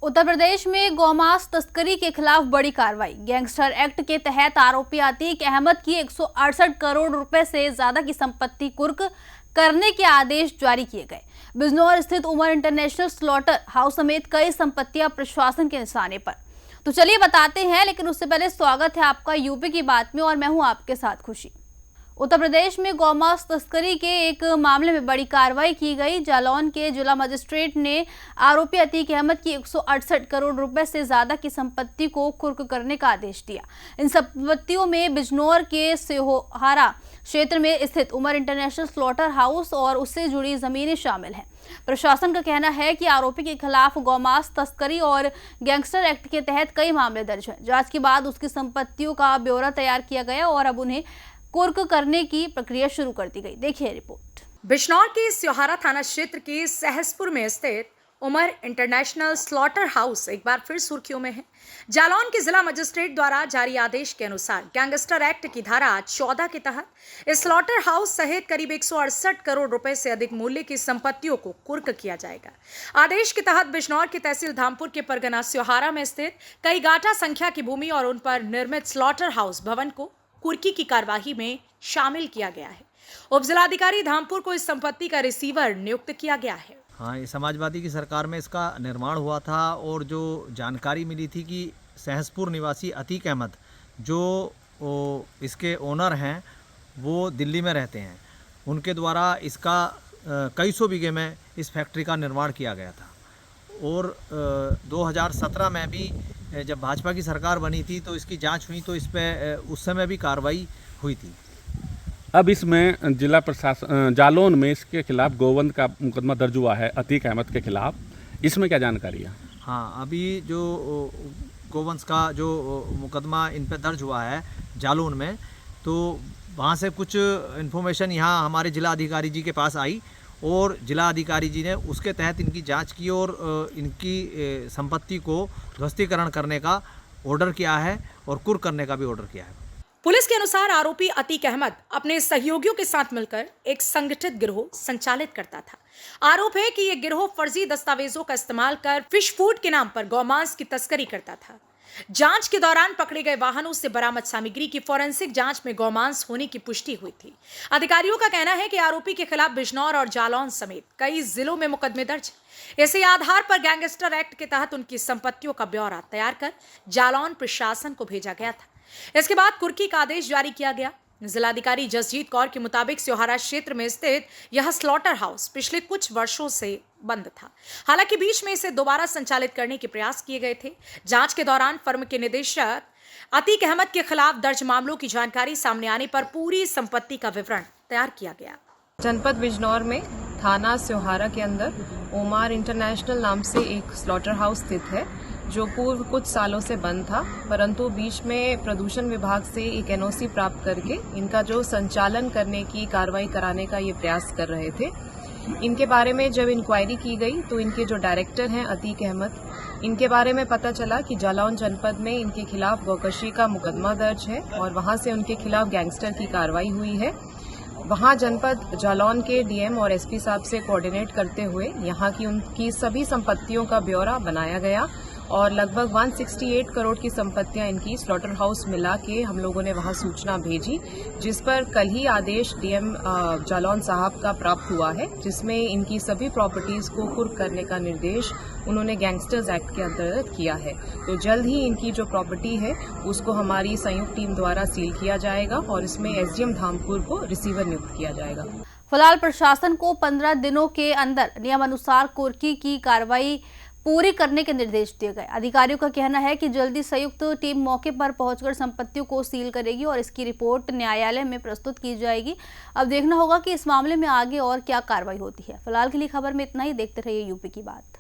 उत्तर प्रदेश में गौमांस तस्करी के खिलाफ बड़ी कार्रवाई। गैंगस्टर एक्ट के तहत आरोपी अतीक अहमद की 168 करोड़ रुपए से ज्यादा की संपत्ति कुर्क करने के आदेश जारी किए गए। बिजनौर स्थित उमर इंटरनेशनल स्लॉटर हाउस समेत कई संपत्तियां प्रशासन के निशाने पर। तो चलिए बताते हैं, लेकिन उससे पहले स्वागत है आपका यूपी की बात में और मैं हूं आपके साथ खुशी। उत्तर प्रदेश में गौमांस तस्करी के एक मामले में बड़ी कार्रवाई की गई। जालौन के जिला मजिस्ट्रेट ने आरोपी अतीक अहमद की 168 करोड़ रुपए से ज्यादा की संपत्ति को कुर्क करने का आदेश दिया। इन संपत्तियों में बिजनौर के सिहोहारा क्षेत्र में स्थित उमर इंटरनेशनल स्लॉटर हाउस और उससे जुड़ी जमीनें शामिल हैं। प्रशासन का कहना है कि आरोपी के खिलाफ गौमांस तस्करी और गैंगस्टर एक्ट के तहत कई मामले दर्ज हैं। जांच के बाद उसकी संपत्तियों का ब्यौरा तैयार किया गया और अब उन्हें कुर्क करने की प्रक्रिया शुरू कर दी गई। देखिए रिपोर्ट। बिजनौर के सिहोहारा थाना क्षेत्र के सहसपुर में स्थित उमर इंटरनेशनल स्लॉटर हाउस एक बार फिर सुर्खियों में है। जालौन के जिला मजिस्ट्रेट द्वारा जारी आदेश के अनुसार गैंगस्टर एक्ट की धारा 14 के तहत इस स्लॉटर हाउस सहित करीब 168 करोड़ रुपए से अधिक मूल्य की संपत्तियों को कुर्क किया जाएगा। आदेश के तहत बिजनौर की तहसील धामपुर के परगना सिहोहारा में स्थित कई गाटा संख्या की भूमि और उन पर निर्मित स्लॉटर हाउस भवन को कुर्की की कार्यवाही में शामिल किया गया है। उप जिलाधिकारी धामपुर को इस संपत्ति का रिसीवर नियुक्त किया गया है। हाँ, ये समाजवादी की सरकार में इसका निर्माण हुआ था और जो जानकारी मिली थी कि सहसपुर निवासी अतीक अहमद जो इसके ओनर हैं वो दिल्ली में रहते हैं, उनके द्वारा इसका कई सौ बीघे में इस फैक्ट्री का निर्माण किया गया था। और 2017 में भी जब भाजपा की सरकार बनी थी तो इसकी जांच हुई, तो इस पर उस समय भी कार्रवाई हुई थी। अब इसमें जिला प्रशासन जालौन में इसके खिलाफ गोवंश का मुकदमा दर्ज हुआ है अतीक अहमद के खिलाफ, इसमें क्या जानकारी है? हाँ, अभी जो गोवंश का जो मुकदमा इन पर दर्ज हुआ है जालौन में, तो वहाँ से कुछ इन्फॉर्मेशन यहाँ हमारे जिला अधिकारी जी के पास आई और जिला अधिकारी जी ने उसके तहत इनकी जांच की और इनकी संपत्ति को ध्वस्तीकरण करने का ऑर्डर किया है और कुर्क करने का भी ऑर्डर किया है। पुलिस के अनुसार आरोपी अतीक अहमद अपने सहयोगियों के साथ मिलकर एक संगठित गिरोह संचालित करता था। आरोप है कि यह गिरोह फर्जी दस्तावेजों का इस्तेमाल कर फिश फूड के नाम पर गौमांस की तस्करी करता था। जांच के दौरान पकड़े गए वाहनों से बरामद सामग्री की फोरेंसिक जांच में गौमांस होने की पुष्टि हुई थी। अधिकारियों का कहना है कि आरोपी के खिलाफ बिजनौर और जालौन समेत कई जिलों में मुकदमे दर्ज हैं। इसी आधार पर गैंगस्टर एक्ट के तहत उनकी संपत्तियों का ब्यौरा तैयार कर जालौन प्रशासन को भेजा गया था। इसके बाद कुर्की का आदेश जारी किया गया। जिलाधिकारी जसजीत कौर के मुताबिक सिहोहारा क्षेत्र में स्थित यह स्लॉटर हाउस पिछले कुछ वर्षों से बंद था। हालांकि बीच में इसे दोबारा संचालित करने के प्रयास किए गए थे। जांच के दौरान फर्म के निदेशक अतीक अहमद के खिलाफ दर्ज मामलों की जानकारी सामने आने पर पूरी संपत्ति का विवरण तैयार किया गया। जनपद बिजनौर में थाना सिहोहारा के अंदर उमर इंटरनेशनल नाम से एक स्लॉटर हाउस स्थित है, जो पूर्व कुछ सालों से बंद था, परंतु बीच में प्रदूषण विभाग से एक एनओसी प्राप्त करके इनका जो संचालन करने की कार्रवाई कराने का ये प्रयास कर रहे थे। इनके बारे में जब इंक्वायरी की गई तो इनके जो डायरेक्टर हैं अतीक अहमद, इनके बारे में पता चला कि जालौन जनपद में इनके खिलाफ गौकशी का मुकदमा दर्ज है और वहां से उनके खिलाफ गैंगस्टर की कार्रवाई हुई है। वहां जनपद जालौन के डीएम और एसपी साहब से कोऑर्डिनेट करते हुए यहाँ की उनकी सभी संपत्तियों का ब्यौरा बनाया गया और लगभग 168 करोड़ की संपत्तियां इनकी स्लॉटर हाउस मिला के हम लोगों ने वहां सूचना भेजी, जिस पर कल ही आदेश डीएम जालौन साहब का प्राप्त हुआ है, जिसमें इनकी सभी प्रॉपर्टीज को कुर्क करने का निर्देश उन्होंने गैंगस्टर्स एक्ट के अंतर्गत किया है। तो जल्द ही इनकी जो प्रॉपर्टी है उसको हमारी संयुक्त टीम द्वारा सील किया जाएगा और इसमें एसडीएम धामपुर को रिसीवर नियुक्त किया जाएगा। फिलहाल प्रशासन को 15 दिनों के अंदर नियमानुसार कुर्की की कार्रवाई पूरी करने के निर्देश दिए गए। अधिकारियों का कहना है कि जल्दी संयुक्त टीम मौके पर पहुंचकर संपत्तियों को सील करेगी और इसकी रिपोर्ट न्यायालय में प्रस्तुत की जाएगी। अब देखना होगा कि इस मामले में आगे और क्या कार्रवाई होती है। फिलहाल के लिए खबर में इतना ही। देखते रहिए यूपी की बात।